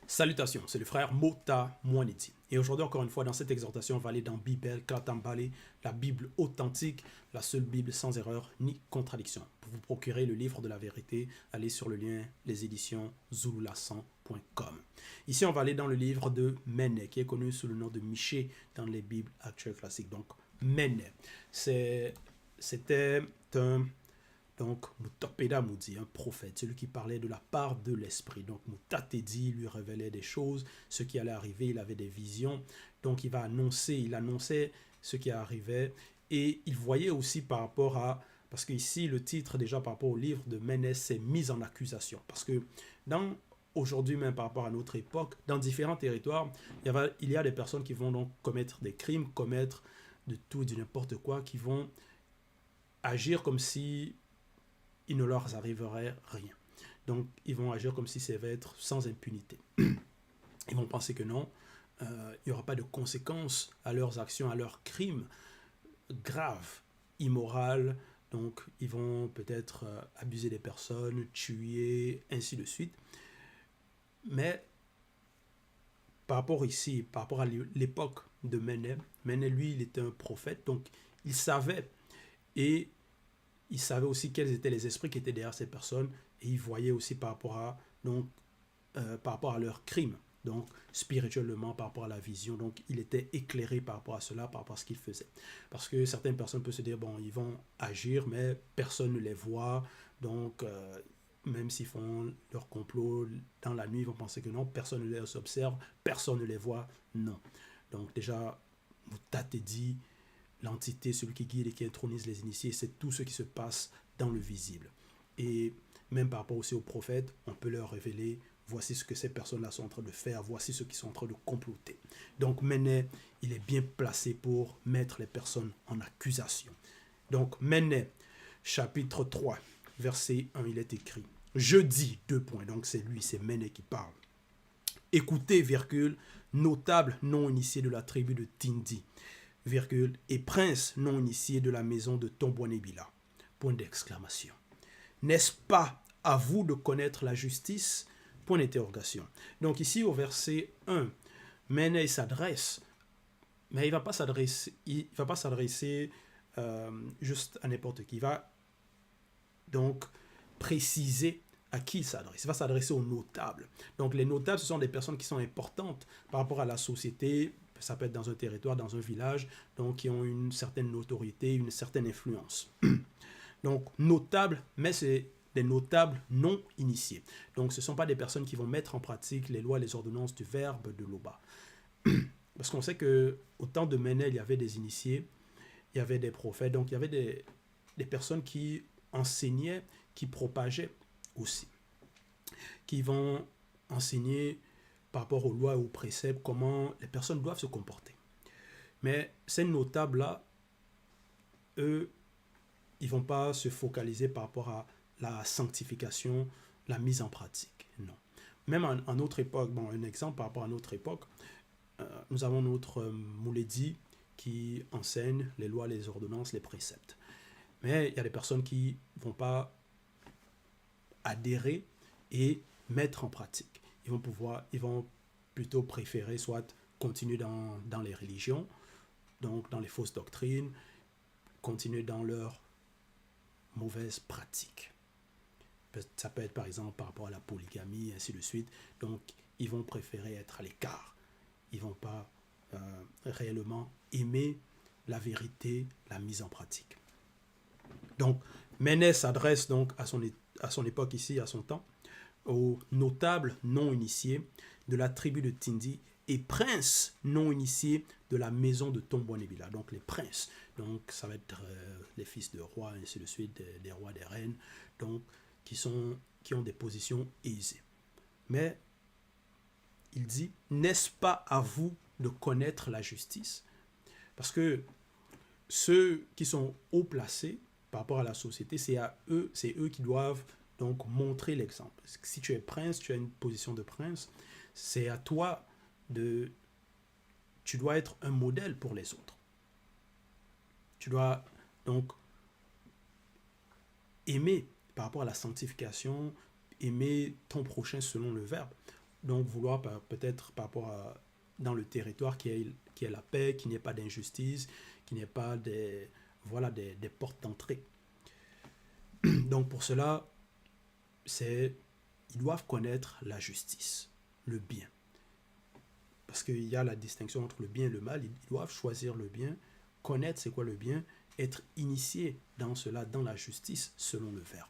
Salutations, c'est le frère Mota Mwaniti. Et aujourd'hui, encore une fois, dans cette exhortation, on va aller dans Bible Katambale, la Bible authentique, la seule Bible sans erreur ni contradiction. Pour vous procurer le livre de la vérité, allez sur le lien les éditions zululassan.com. Ici, on va aller dans le livre de Mene, qui est connu sous le nom de Miché dans les Bibles actuelles classiques. Donc, Mene, c'était un... Donc, Moutapeda Moudi, un prophète, celui qui parlait de la part de l'esprit. Donc, Moutatedi lui révélait des choses, ce qui allait arriver, il avait des visions. Donc, il annonçait ce qui arrivait. Et il voyait aussi par rapport à, parce qu'ici, le titre déjà par rapport au livre de Ménès, c'est mise en accusation. Parce que aujourd'hui même par rapport à notre époque, dans différents territoires, il y a des personnes qui vont donc commettre des crimes, commettre de tout et de n'importe quoi, qui vont agir comme si il ne leur arriverait rien. Donc, ils vont agir comme si ça va être sans impunité. Ils vont penser que non, il n'y aura pas de conséquences à leurs actions, à leurs crimes graves, immoraux. Donc, ils vont peut-être abuser des personnes, tuer, ainsi de suite. Mais par rapport à l'époque de Ménès, lui, il était un prophète, donc il savait. Et il savait aussi quels étaient les esprits qui étaient derrière ces personnes et il voyait aussi par rapport à leurs crimes, donc spirituellement par rapport à la vision. Donc il était éclairé par rapport à cela, par rapport à ce qu'il faisait. Parce que certaines personnes peuvent se dire, bon, ils vont agir, mais personne ne les voit. Donc même s'ils font leur complot dans la nuit, ils vont penser que non, personne ne les observe, personne ne les voit. Non. Donc déjà, Moutate dit, l'entité, celui qui guide et qui intronise les initiés, c'est tout ce qui se passe dans le visible. Et même par rapport aussi aux prophètes, on peut leur révéler, voici ce que ces personnes-là sont en train de faire, voici ceux qui sont en train de comploter. Donc Ménès, il est bien placé pour mettre les personnes en accusation. Donc Ménès, chapitre 3, verset 1, il est écrit, je dis, donc c'est lui, c'est Ménès qui parle. Écoutez, notable non initié de la tribu de Tindi, et prince non initié de la maison de Tombouanébila. Point d'exclamation. N'est-ce pas à vous de connaître la justice? Point d'interrogation. Donc ici au verset 1, Ménès s'adresse, mais il ne va pas s'adresser juste à n'importe qui. Il va donc préciser à qui il s'adresse. Il va s'adresser aux notables. Donc les notables, ce sont des personnes qui sont importantes par rapport à la société. Ça peut être dans un territoire, dans un village, donc qui ont une certaine notoriété, une certaine influence. Donc notables, mais c'est des notables non initiés. Donc ce ne sont pas des personnes qui vont mettre en pratique les lois, les ordonnances du verbe de l'Oba. Parce qu'on sait qu'au temps de Ménès, il y avait des initiés, il y avait des prophètes, donc il y avait des personnes qui enseignaient, qui propageaient aussi, qui vont enseigner par rapport aux lois et aux préceptes, comment les personnes doivent se comporter. Mais ces notables-là, eux, ils ne vont pas se focaliser par rapport à la sanctification, la mise en pratique. Non. Même en notre époque, bon, un exemple par rapport à notre époque, nous avons notre Mouledi qui enseigne les lois, les ordonnances, les préceptes. Mais il y a des personnes qui ne vont pas adhérer et mettre en pratique. Ils vont plutôt préférer soit continuer dans les religions, donc dans les fausses doctrines, continuer dans leurs mauvaises pratiques. Ça peut être par exemple par rapport à la polygamie, ainsi de suite. Donc, ils vont préférer être à l'écart. Ils ne vont pas réellement aimer la vérité, la mise en pratique. Donc, Ménès s'adresse donc à son époque ici, à son temps, aux notables non initiés de la tribu de Tindi et princes non initiés de la maison de Tombouanébila. Donc les princes, donc ça va être les fils de rois, ainsi de suite, des rois, des reines, donc qui ont des positions aisées. Mais il dit, n'est-ce pas à vous de connaître la justice? Parce que ceux qui sont haut placés par rapport à la société, c'est eux qui doivent donc montrer l'exemple. Si tu es prince, tu as une position de prince, c'est à toi tu dois être un modèle pour les autres. Tu dois donc aimer par rapport à la sanctification, aimer ton prochain selon le verbe. donc vouloir peut-être par rapport à dans le territoire qui est la paix, qu'il n'y ait pas d'injustice, qu'il n'y ait pas des portes d'entrée. Donc pour cela, ils doivent connaître la justice, le bien. Parce qu'il y a la distinction entre le bien et le mal, ils doivent choisir le bien, connaître c'est quoi le bien, être initiés dans cela, dans la justice, selon le Verbe.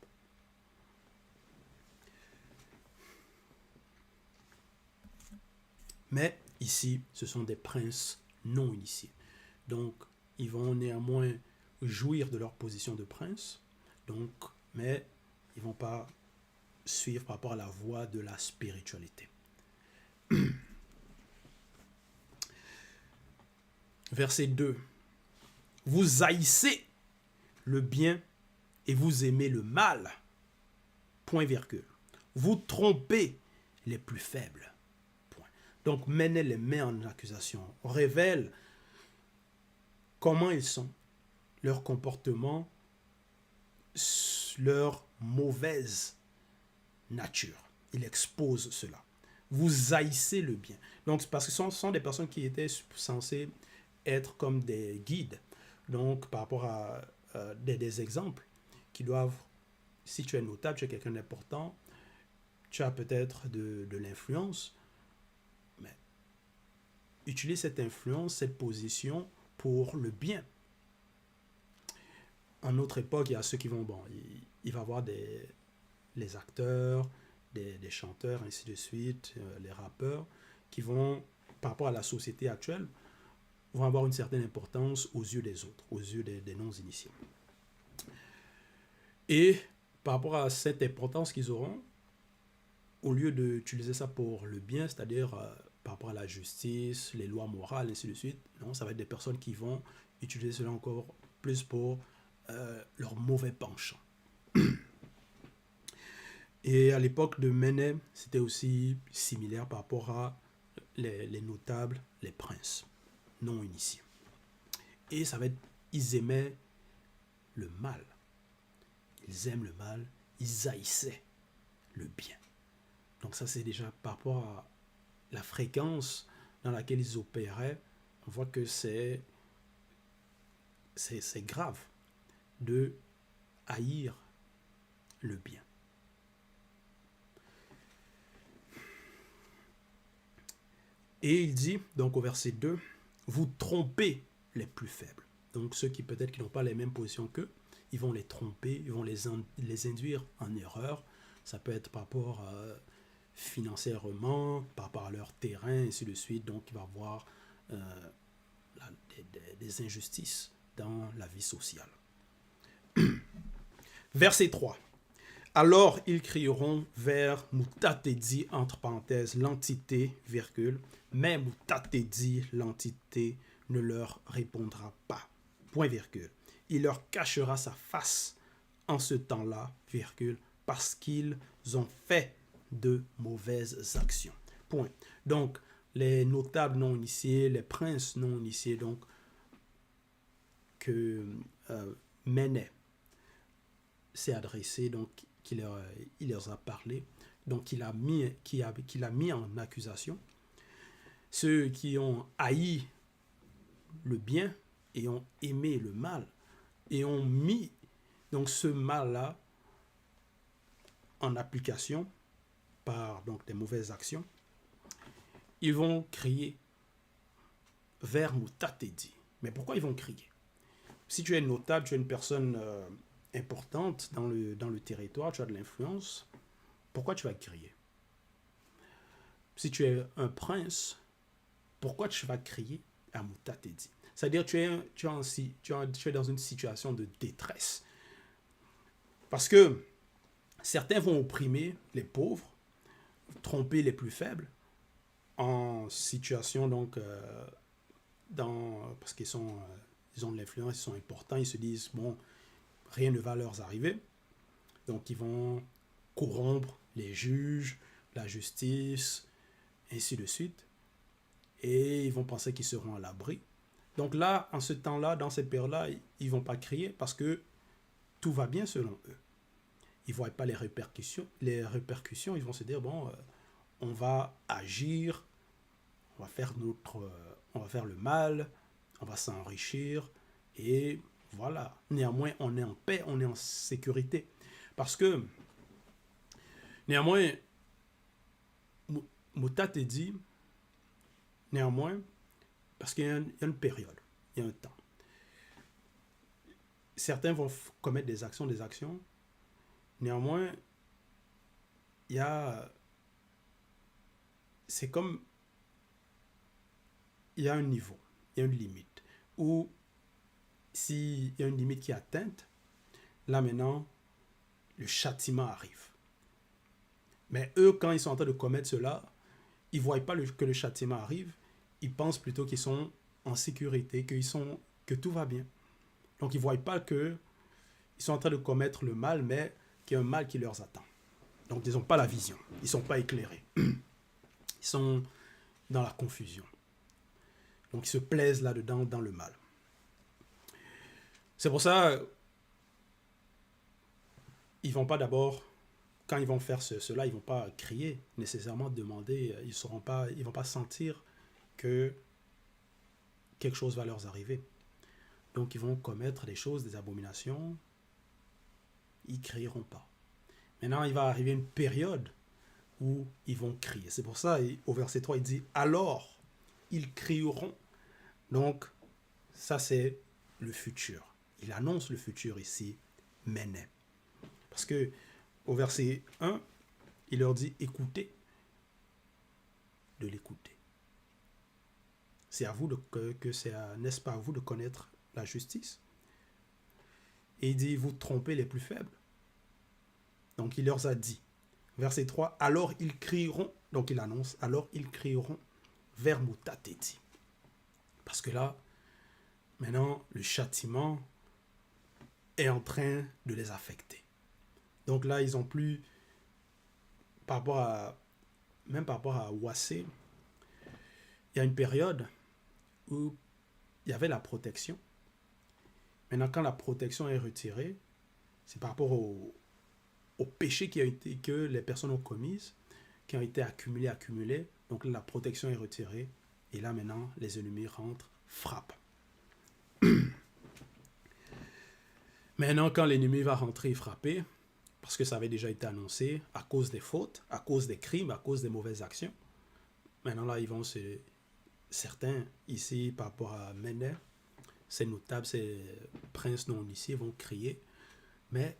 Mais ici, ce sont des princes non initiés. Donc, ils vont néanmoins jouir de leur position de prince, donc, mais ils ne vont pas suivre par rapport à la voie de la spiritualité. Verset 2. Vous haïssez le bien et vous aimez le mal. Point virgule. Vous trompez les plus faibles. Point. Donc, Ménée les met en accusation. On révèle comment ils sont, leur comportement, leur mauvaise nature. Il expose cela. Vous haïssez le bien. Donc, parce que ce sont des personnes qui étaient censées être comme des guides. Donc, par rapport à des exemples qui doivent, si tu es notable, tu es quelqu'un d'important, tu as peut-être de l'influence, mais utilise cette influence, cette position pour le bien. En notre époque, il y a ceux qui vont, il va y avoir les acteurs, des chanteurs, ainsi de suite, les rappeurs, qui vont, par rapport à la société actuelle, vont avoir une certaine importance aux yeux des autres, aux yeux des non-initiés. Et par rapport à cette importance qu'ils auront, au lieu d'utiliser ça pour le bien, c'est-à-dire par rapport à la justice, les lois morales, ainsi de suite, non, ça va être des personnes qui vont utiliser cela encore plus pour leur mauvais penchant. Et à l'époque de Ménée, c'était aussi similaire par rapport à les notables, les princes non initiés. Et ça va être, ils aimaient le mal. Ils aiment le mal, ils haïssaient le bien. Donc ça, c'est déjà par rapport à la fréquence dans laquelle ils opéraient, on voit que c'est grave de haïr le bien. Et il dit, donc au verset 2, vous trompez les plus faibles. Donc ceux qui peut-être qui n'ont pas les mêmes positions qu'eux, ils vont les tromper, ils vont les induire en erreur. Ça peut être par rapport financièrement, par rapport à leur terrain, ainsi de suite. Donc il va y avoir des injustices dans la vie sociale. Verset 3. Alors ils crieront vers Moutatedi, entre parenthèses, l'entité, virgule, mais Moutatedi, l'entité, ne leur répondra pas. Point virgule. Il leur cachera sa face en ce temps-là, virgule, parce qu'ils ont fait de mauvaises actions. Point. Donc, les notables non initiés, les princes non initiés, donc, que Ménée s'est adressé, donc, il leur a parlé, donc, qu'il a mis en accusation. Ceux qui ont haï le bien et ont aimé le mal, et ont mis donc ce mal-là en application par donc des mauvaises actions, ils vont crier vers Moutatedi. Mais pourquoi ils vont crier? Si tu es notable, tu es une personne importante dans le territoire, tu as de l'influence, pourquoi tu vas crier? Si tu es un prince, pourquoi tu vas crier à Moutatedi? C'est-à-dire que tu es dans une situation de détresse. Parce que certains vont opprimer les pauvres, tromper les plus faibles, en situation donc, parce qu'ils ont de l'influence, ils sont importants, ils se disent, bon, rien ne va leur arriver. Donc ils vont corrompre les juges, la justice, ainsi de suite. Et ils vont penser qu'ils seront à l'abri. Donc là, en ce temps-là, dans cette période-là, ils ne vont pas crier parce que tout va bien selon eux. Ils ne voient pas les répercussions. Ils vont se dire, bon, on va agir, on va faire le mal, on va s'enrichir, et voilà. Néanmoins, on est en paix, on est en sécurité. Parce que, néanmoins, Moutat te dit, néanmoins, parce qu'il y a une période, il y a un temps. Certains vont commettre des actions. Néanmoins, il y a... C'est comme... Il y a un niveau, il y a une limite. Où, s'il y a une limite qui est atteinte, là maintenant, le châtiment arrive. Mais eux, quand ils sont en train de commettre cela, ils ne voient pas que le châtiment arrive. Ils pensent plutôt qu'ils sont en sécurité, que tout va bien. Donc, ils ne voient pas qu'ils sont en train de commettre le mal, mais qu'il y a un mal qui leur attend. Donc, ils n'ont pas la vision. Ils ne sont pas éclairés. Ils sont dans la confusion. Donc, ils se plaisent là-dedans, dans le mal. C'est pour ça, ils ne vont pas d'abord, quand ils vont faire cela, ils ne vont pas crier, nécessairement demander, ils ne vont pas sentir que quelque chose va leur arriver. Donc, ils vont commettre des choses, des abominations, ils ne crieront pas. Maintenant, il va arriver une période où ils vont crier. C'est pour ça, au verset 3, il dit « Alors, ils crieront ». Donc, ça, c'est le futur. Il annonce le futur ici, Méné. Parce que au verset 1, il leur dit « Écoutez », de l'écouter. C'est à vous n'est-ce pas à vous de connaître la justice? Et il dit « Vous trompez les plus faibles ». Donc, il leur a dit, verset 3, « Alors ils crieront », donc il annonce, « Alors ils crieront vers Moutateti ». Parce que là, maintenant, le châtiment est en train de les affecter. Donc là, ils n'ont plus, même par rapport à Ouassé, il y a une période où il y avait la protection. Maintenant, quand la protection est retirée, c'est par rapport au péché que les personnes ont commis, qui ont été accumulés. Donc la protection est retirée. Et là, maintenant, les ennemis rentrent, frappent. Maintenant, quand l'ennemi va rentrer et frapper, parce que ça avait déjà été annoncé, à cause des fautes, à cause des crimes, à cause des mauvaises actions, maintenant là, certains ici, par rapport à Méné, ces notables, ces princes non initiés vont crier, mais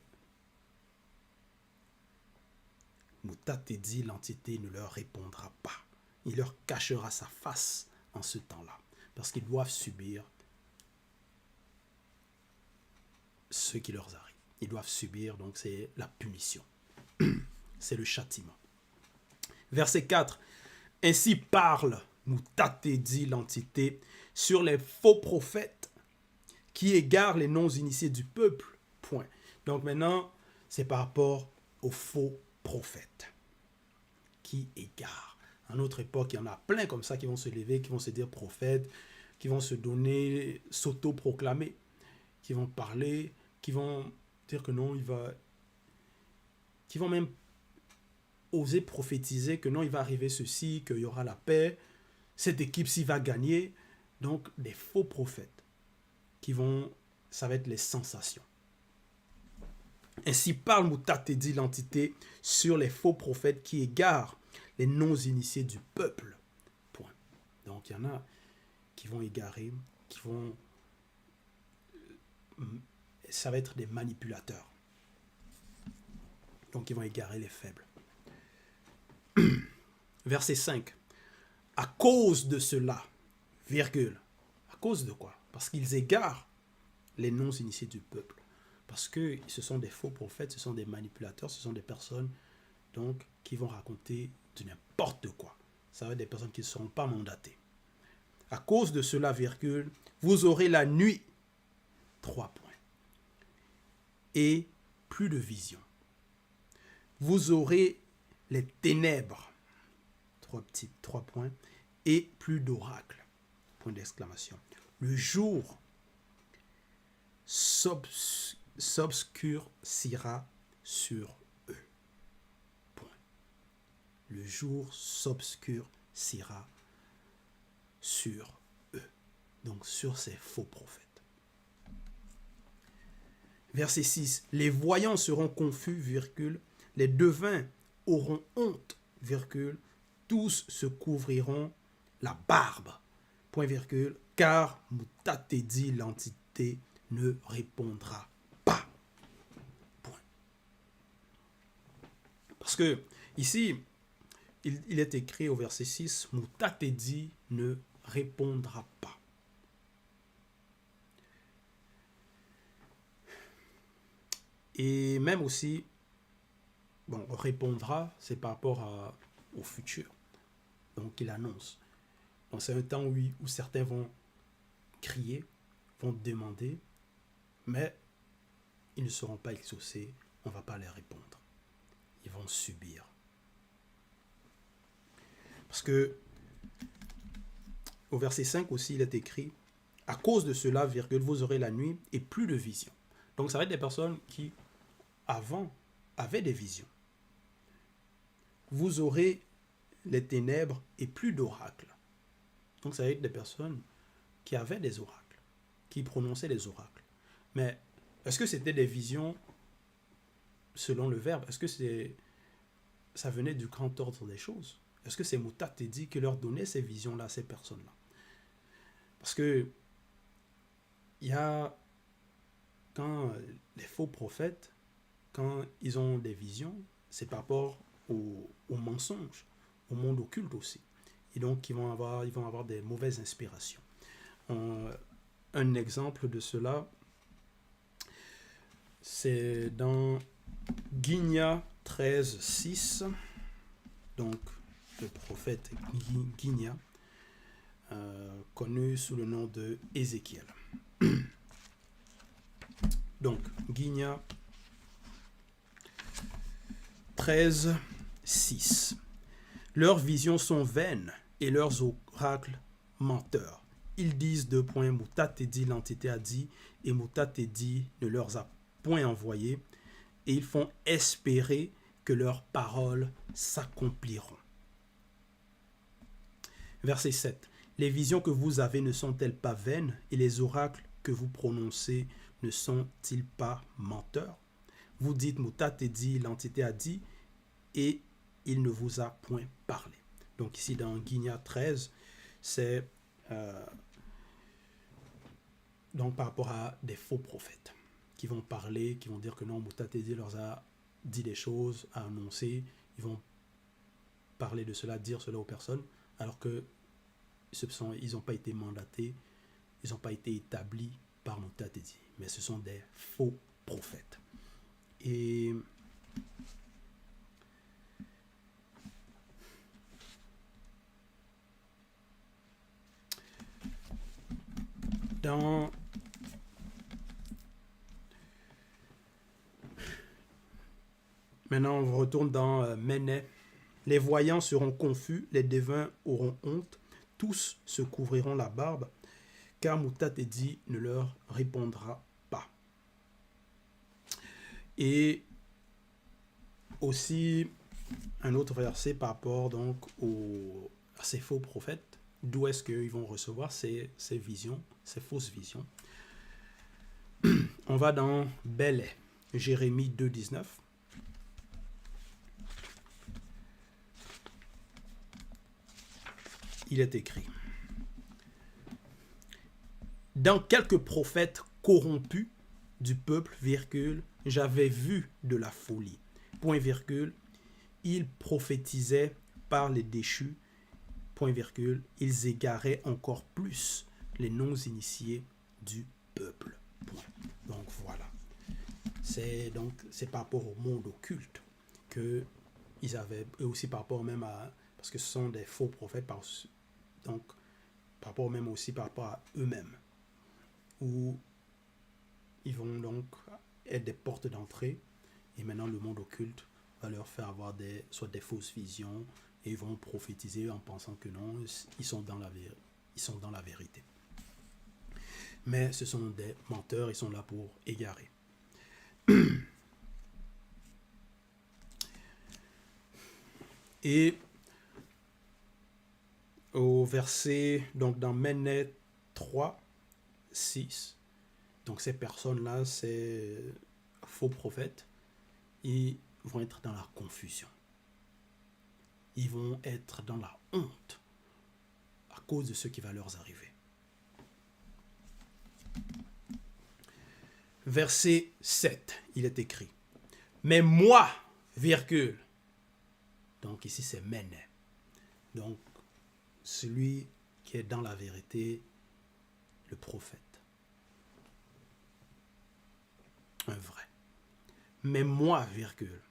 Moutatedi, l'entité, ne leur répondra pas. Il leur cachera sa face en ce temps-là, parce qu'ils doivent subir ce qui leur arrive. Ils doivent subir, donc c'est la punition. C'est le châtiment. Verset 4. Ainsi parle Moutatedi, l'entité, sur les faux prophètes qui égarent les non-initiés du peuple. Point. Donc maintenant, c'est par rapport aux faux prophètes qui égarent. À notre époque, il y en a plein comme ça qui vont se lever, qui vont se dire prophètes, qui vont se donner, s'auto-proclamer, qui vont parler, qui vont dire que non, qui vont même oser prophétiser que non, il va arriver ceci, qu'il y aura la paix, cette équipe-ci va gagner. Donc, des faux prophètes ça va être les sensations. Ainsi parle Moutatedi, l'entité, sur les faux prophètes qui égarent les non-initiés du peuple. Point. Donc, il y en a qui vont égarer, ça va être des manipulateurs. Donc, ils vont égarer les faibles. Verset 5. À cause de cela, virgule. À cause de quoi? Parce qu'ils égarent les non-initiés du peuple. Parce que ce sont des faux prophètes, ce sont des manipulateurs, ce sont des personnes donc, qui vont raconter de n'importe quoi. Ça va être des personnes qui ne seront pas mandatées. À cause de cela, virgule, vous aurez la nuit. 3 points. Et plus de vision. Vous aurez les ténèbres. 3 points. Et plus d'oracles. Point d'exclamation. Le jour s'obscurcira sur eux. Point. le jour s'obscurcira sur eux. Donc sur ces faux prophètes. Verset 6. Les voyants seront confus, virgule, les devins auront honte, virgule, tous se couvriront la barbe, point virgule, car Mutatedi, l'entité, ne répondra pas. Point. Parce que ici, il est écrit au verset 6, Mutatedi ne répondra pas. Et même aussi, bon, répondra, c'est par rapport au futur. Donc, il annonce. Donc, c'est un temps où certains vont crier, vont demander, mais ils ne seront pas exaucés, on ne va pas les répondre. Ils vont subir. Parce que, au verset 5 aussi, il est écrit, à cause de cela, virgule, vous aurez la nuit et plus de vision. Donc, ça va être des personnes qui, avant, avaient des visions. Vous aurez les ténèbres et plus d'oracles. Donc, ça va être des personnes qui avaient des oracles, qui prononçaient des oracles. Mais est-ce que c'était des visions selon le verbe? Est-ce que ça venait du grand ordre des choses? Est-ce que c'est Mutatedi qui leur donnait ces visions-là à ces personnes-là? Parce que il y a, quand les faux prophètes, quand ils ont des visions, c'est par rapport au mensonge, au monde occulte aussi. Et donc, ils vont avoir des mauvaises inspirations. Un exemple de cela, c'est dans Guinia 13, 6, donc le prophète Guinia, connu sous le nom de Ézéchiel. Donc, Guinia 13, 6. Leurs visions sont vaines et leurs oracles menteurs. Ils disent deux points, Mutatedi, l'entité a dit, et Mutatedi ne leur a point envoyé, et ils font espérer que leurs paroles s'accompliront. Verset 7. Les visions que vous avez ne sont-elles pas vaines, et les oracles que vous prononcez ne sont-ils pas menteurs? Vous dites Mutatedi, l'entité a dit, et il ne vous a point parlé. Donc ici dans Guinia 13, c'est donc par rapport à des faux prophètes qui vont parler, qui vont dire que non, Mutatedi leur a dit des choses, a annoncé, ils vont parler de cela, dire cela aux personnes, alors que ils n'ont pas été mandatés, ils n'ont pas été établis par Mutatedi, mais ce sont des faux prophètes. Et maintenant, on retourne dans Ménet. Les voyants seront confus, les devins auront honte, tous se couvriront la barbe, car Mutatedi ne leur répondra pas. Et aussi, un autre verset par rapport donc à ces faux prophètes, d'où est-ce qu'ils vont recevoir ces visions, ces fausses visions. On va dans Belais, Jérémie 2, 19. Il est écrit: dans quelques prophètes corrompus du peuple, virgule, j'avais vu de la folie, point virgule, ils prophétisaient par les déchus, point virgule, ils égaraient encore plus les non-initiés du peuple. Point. Donc voilà. C'est par rapport au monde occulte que ils avaient, et aussi par rapport même à, parce que ce sont des faux prophètes, donc par rapport même aussi par rapport à eux-mêmes, où ils vont donc être des portes d'entrée, et maintenant le monde occulte va leur faire avoir soit des fausses visions, et ils vont prophétiser en pensant que non, ils sont dans la vérité. Mais ce sont des menteurs, ils sont là pour égarer. Et au verset, donc dans Ménet 3, 6, donc ces personnes-là, ces faux prophètes, ils vont être dans la confusion. Ils vont être dans la honte à cause de ce qui va leur arriver. Verset 7, il est écrit, mais moi, virgule, donc ici c'est Ménet, donc celui qui est dans la vérité, le prophète, un vrai. Mais moi, virgule,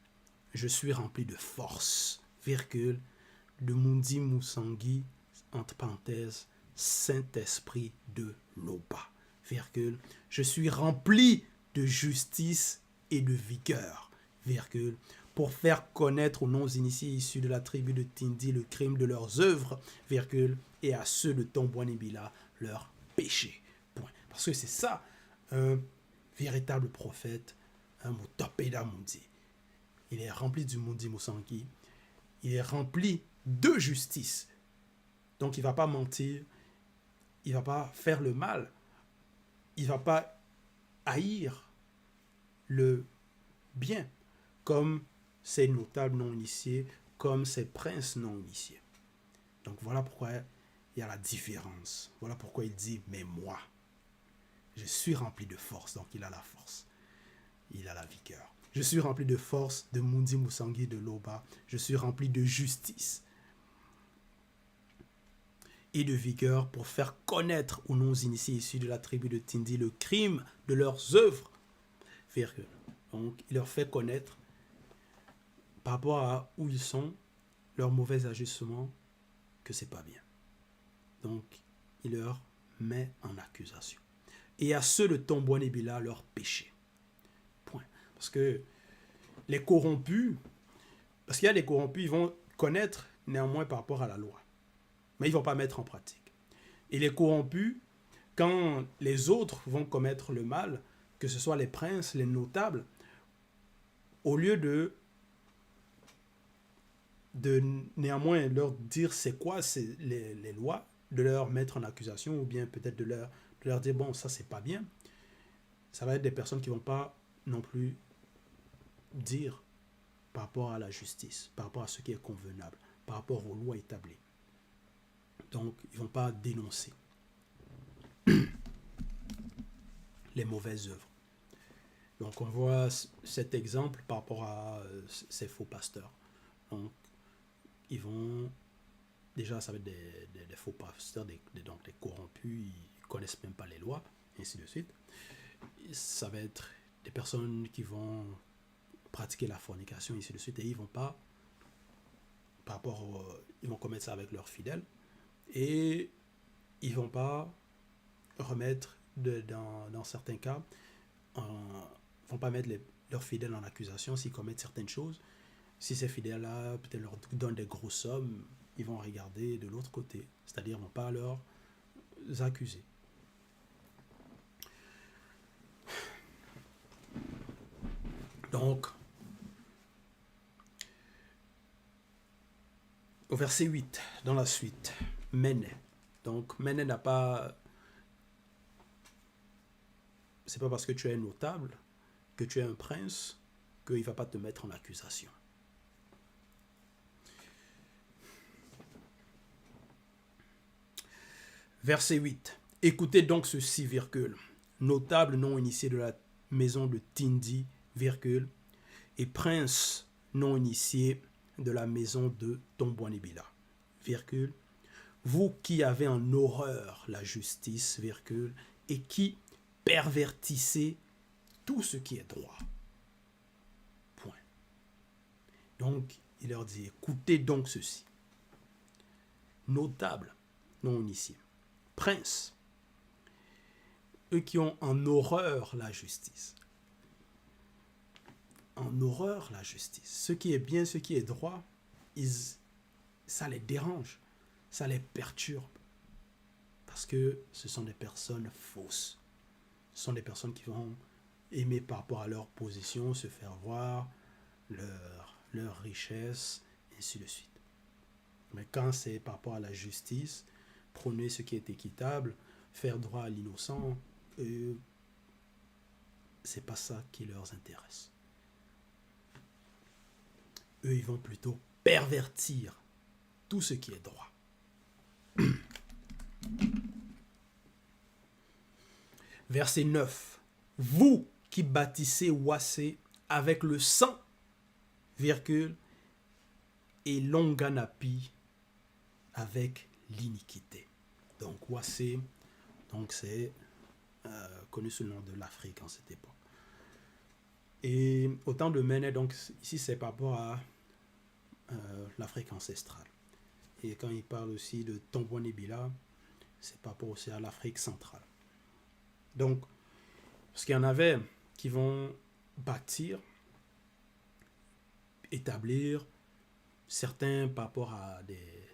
je suis rempli de force, virgule, de Mundi Moussangi, entre parenthèses, Saint-Esprit de Loba, virgule, je suis rempli de justice et de vigueur, virgule, pour faire connaître aux non-initiés issus de la tribu de Tindi le crime de leurs œuvres, virgule, et à ceux de Tombouanibila leur péché. Point. Parce que c'est ça, un véritable prophète, un Mutapeda Mundi. Il est rempli du Mundi Moussangi. Il est rempli de justice. Donc il ne va pas mentir. Il ne va pas faire le mal. Il ne va pas haïr le bien. Comme ces notables non initiés, comme ces princes non initiés. Donc voilà pourquoi il y a la différence. Voilà pourquoi il dit, mais moi, je suis rempli de force. Donc il a la force. Il a la vigueur. Je suis rempli de force de Mundi Moussangi de Loba. Je suis rempli de justice et de vigueur pour faire connaître aux non-initiés issus de la tribu de Tindi le crime de leurs œuvres. Donc il leur fait connaître par rapport à où ils sont, leur mauvais ajustement, que c'est pas bien. Donc, il leur met en accusation. Et à ceux de Tombouanibila, leur péché. Point. Parce que les corrompus, parce qu'il y a des corrompus, ils vont connaître néanmoins par rapport à la loi. Mais ils ne vont pas mettre en pratique. Et les corrompus, quand les autres vont commettre le mal, que ce soit les princes, les notables, au lieu de néanmoins leur dire c'est quoi les lois, de leur mettre en accusation ou bien peut-être de leur dire bon ça c'est pas bien, ça va être des personnes qui vont pas non plus dire par rapport à la justice, par rapport à ce qui est convenable, par rapport aux lois établies. Donc ils vont pas dénoncer les mauvaises œuvres. Donc on voit cet exemple par rapport à ces faux pasteurs. Donc ils vont déjà, ça va être des faux pasteurs, donc des corrompus, ils ne connaissent même pas les lois, et ainsi de suite. Ça va être des personnes qui vont pratiquer la fornication, et ainsi de suite, et ils vont pas, ils vont commettre ça avec leurs fidèles, et ils vont pas remettre, dans certains cas, vont pas mettre leurs fidèles en accusation s'ils commettent certaines choses. Si ces fidèles-là, peut-être leur donnent des grosses sommes, ils vont regarder de l'autre côté, c'est-à-dire ils ne vont pas leur accuser. Donc, au verset 8, dans la suite, Ménet. Donc, Ménet n'a pas... C'est pas parce que tu es notable, que tu es un prince, qu'il ne va pas te mettre en accusation. Verset 8. Écoutez donc ceci, virgule. Notable non initié de la maison de Tindi, virgule, et prince non initié de la maison de Tombouanibila, virgule, vous qui avez en horreur la justice, virgule, et qui pervertissez tout ce qui est droit. Point. Donc, il leur dit, écoutez donc ceci. Notable non initié. Prince, eux qui ont en horreur la justice. En horreur la justice. Ce qui est bien, ce qui est droit, ça les dérange, ça les perturbe. Parce que ce sont des personnes fausses. Ce sont des personnes qui vont aimer par rapport à leur position, se faire voir, leur richesse, ainsi de suite. Mais quand c'est par rapport à la justice, prôner ce qui est équitable, faire droit à l'innocent, c'est pas ça qui leur intéresse. Eux, ils vont plutôt pervertir tout ce qui est droit. Verset 9. Vous qui bâtissez Ouassé avec le sang, virgule, et Longanapi avec l'iniquité. Donc Ouassé, donc c'est connu sous le nom de l'Afrique en cette époque. Et au temps de Méné, donc ici c'est par rapport à l'Afrique ancestrale. Et quand il parle aussi de Tombouanébila, c'est par rapport aussi à l'Afrique centrale. Donc, parce qu'il y en avait qui vont bâtir, établir certains par rapport à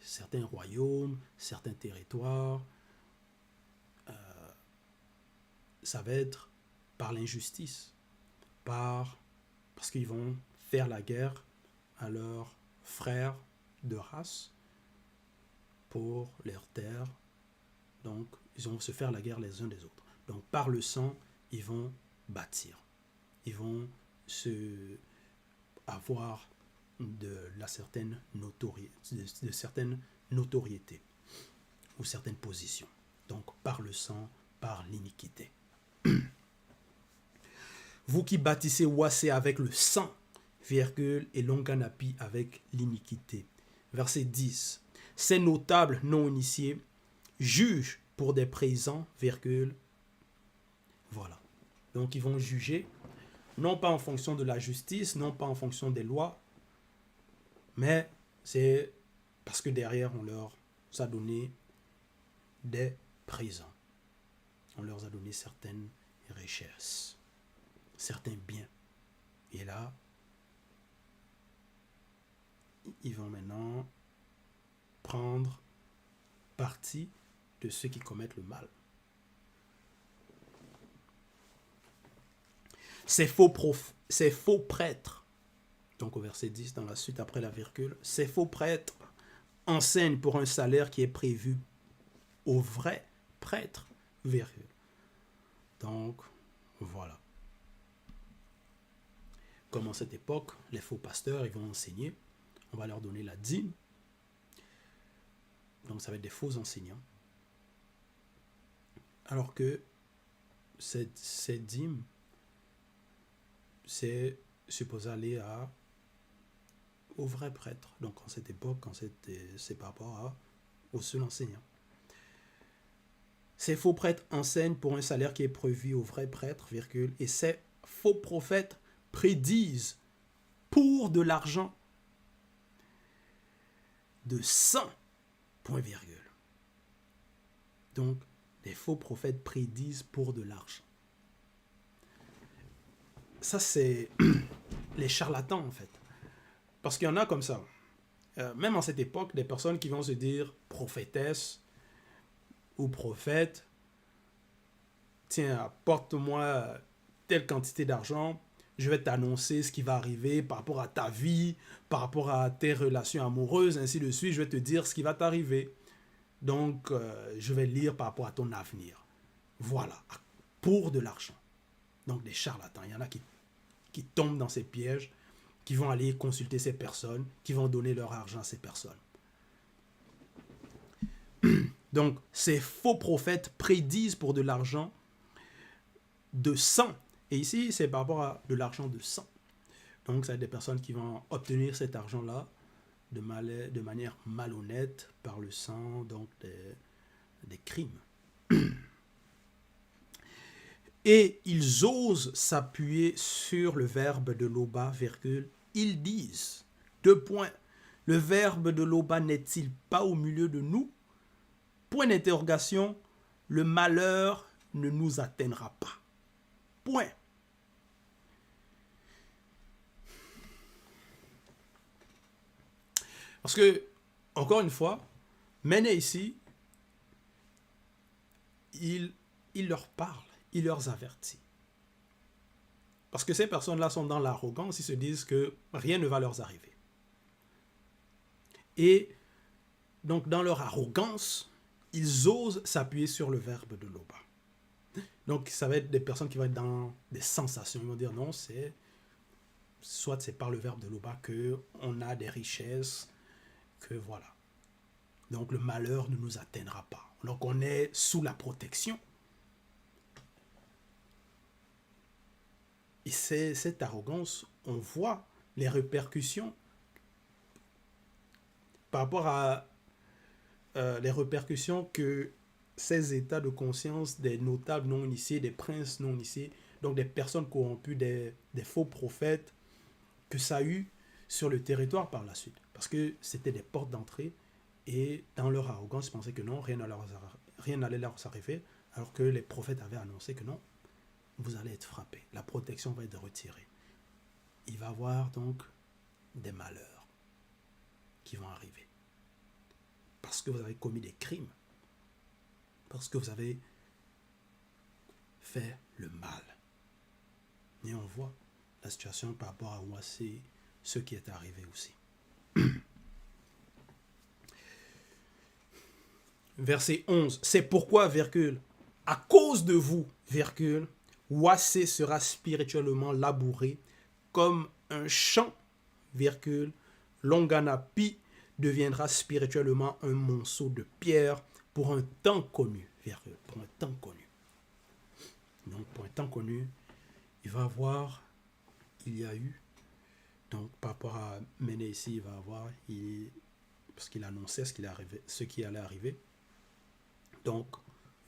certains royaumes, certains territoires. Ça va être par l'injustice, parce qu'ils vont faire la guerre à leurs frères de race pour leurs terres. Donc, ils vont se faire la guerre les uns des autres. Donc, par le sang, ils vont bâtir. Ils vont avoir de certaines notoriétés ou certaines positions. Donc, par le sang, par l'iniquité. Vous qui bâtissez Ouassé avec le sang, virgule, et Longanapi avec l'iniquité. Verset 10. Ces notables non initiés jugent pour des présents, virgule. Voilà. Donc, ils vont juger, non pas en fonction de la justice, non pas en fonction des lois, mais c'est parce que derrière, on leur a donné des présents. On leur a donné certaines richesses, certains biens. Et là, ils vont maintenant prendre parti de ceux qui commettent le mal. Ces faux prêtres, donc au verset 10, dans la suite après la virgule, ces faux prêtres enseignent pour un salaire qui est prévu au vrai prêtre, virgule. Donc, voilà. Comme en cette époque, les faux pasteurs, ils vont enseigner, on va leur donner la dîme. Donc, ça va être des faux enseignants. Alors que cette dîme, c'est supposé aller au vrai prêtre. Donc, en cette époque, c'est par rapport au seul enseignant. Ces faux prêtres enseignent pour un salaire qui est prévu au vrai prêtre, virgule, et ces faux prophètes prédisent pour de l'argent de 100, point virgule. Donc, les faux prophètes prédisent pour de l'argent. Ça, c'est les charlatans, en fait. Parce qu'il y en a comme ça. Même en cette époque, des personnes qui vont se dire prophétesse ou prophète. Tiens, apporte-moi telle quantité d'argent. Je vais t'annoncer ce qui va arriver par rapport à ta vie, par rapport à tes relations amoureuses, ainsi de suite. Je vais te dire ce qui va t'arriver. Donc, je vais lire par rapport à ton avenir. Voilà, pour de l'argent. Donc, des charlatans. Il y en a qui tombent dans ces pièges, qui vont aller consulter ces personnes, qui vont donner leur argent à ces personnes. Donc, ces faux prophètes prédisent pour de l'argent de sang. Et ici, c'est par rapport à de l'argent de sang. Donc, c'est des personnes qui vont obtenir cet argent-là de manière malhonnête par le sang, donc des crimes. Et ils osent s'appuyer sur le verbe de Loba, virgule, ils disent, 2 points, le verbe de Loba n'est-il pas au milieu de nous? Point d'interrogation, le malheur ne nous atteindra pas. Point. Parce que, encore une fois, Méné ici, il leur parle, il leur avertit. Parce que ces personnes-là sont dans l'arrogance, ils se disent que rien ne va leur arriver. Et Donc, dans leur arrogance, ils osent s'appuyer sur le verbe de Loba. Donc, ça va être des personnes qui vont être dans des sensations. Ils vont dire non, soit c'est par le verbe de Loba qu'on a des richesses, que voilà. Donc, le malheur ne nous atteindra pas. Donc, on est sous la protection. Et cette arrogance, on voit les répercussions par rapport à les répercussions que ces états de conscience des notables non initiés, des princes non initiés, donc des personnes corrompues, des faux prophètes, que ça a eu sur le territoire par la suite. Parce que c'était des portes d'entrée et dans leur arrogance, ils pensaient que non, rien n'allait leur arriver, alors que les prophètes avaient annoncé que non, vous allez être frappés, la protection va être retirée. Il va y avoir donc des malheurs qui vont arriver. Parce que vous avez commis des crimes. Parce que vous avez fait le mal. Et on voit la situation par rapport à Ouassé, ce qui est arrivé aussi. Verset 11. C'est pourquoi, virgule, à cause de vous, virgule, Ouassé sera spirituellement labouré comme un champ, virgule, Longanapi deviendra spirituellement un monceau de pierre pour un temps connu, virgule, pour un temps connu. Donc, pour un temps connu, il y a eu, donc par rapport à Méné ici, il va avoir, parce qu'il annonçait ce qui allait arriver, donc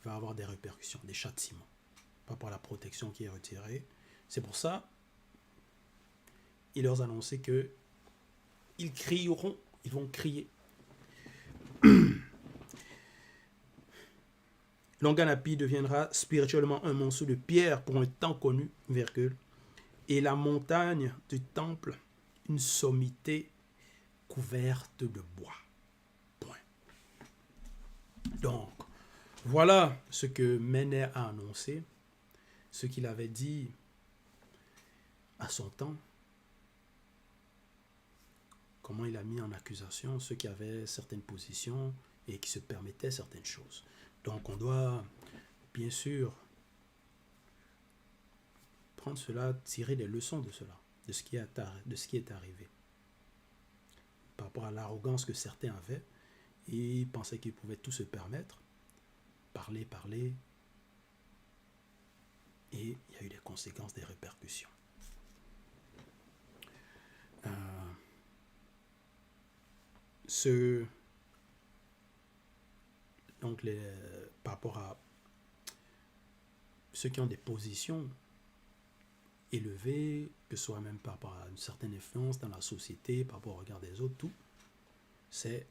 il va avoir des répercussions, des châtiments, par rapport à la protection qui est retirée. C'est pour ça, il leur a annoncé que ils crieront, ils vont crier. Longanapi deviendra spirituellement un monceau de pierre pour un temps connu, virgule, et la montagne du temple, une sommité couverte de bois. Point. Donc, voilà ce que Méné a annoncé, ce qu'il avait dit à son temps, comment il a mis en accusation ceux qui avaient certaines positions et qui se permettaient certaines choses. Donc on doit, bien sûr, prendre cela, tirer des leçons de cela, de ce qui est arrivé. Par rapport à l'arrogance que certains avaient, ils pensaient qu'ils pouvaient tout se permettre, parler, et il y a eu des conséquences, des répercussions. Donc, par rapport à ceux qui ont des positions élevées, que ce soit même par rapport à une certaine influence dans la société, par rapport au regard des autres, tout, ces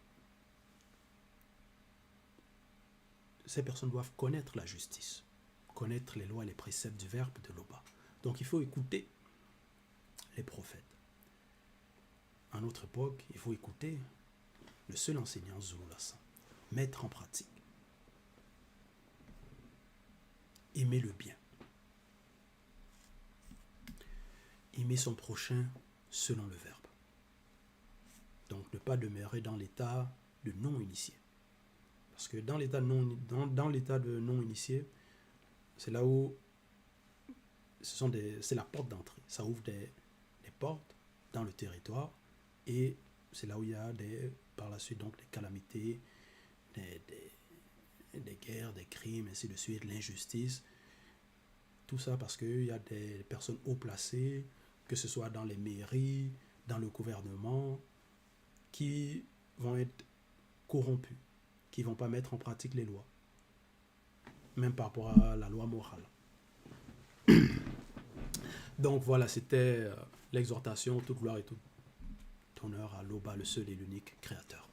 personnes doivent connaître la justice, connaître les lois et les préceptes du verbe de Loba. Donc, il faut écouter les prophètes. À notre époque, il faut écouter le seul enseignant Zululassan, mettre en pratique, aimer le bien, aimer son prochain selon le verbe. Donc ne pas demeurer dans l'état de non-initié. Parce que dans l'état de non-initié, c'est là où c'est la porte d'entrée. Ça ouvre des portes dans le territoire et c'est là où il y a par la suite donc des calamités, des guerres, des crimes, ainsi de suite, l'injustice. Tout ça parce qu'il y a des personnes haut placées, que ce soit dans les mairies, dans le gouvernement, qui vont être corrompus, qui ne vont pas mettre en pratique les lois, même par rapport à la loi morale. Donc voilà, c'était l'exhortation, toute gloire et tout honneur à Loba, le seul et l'unique créateur.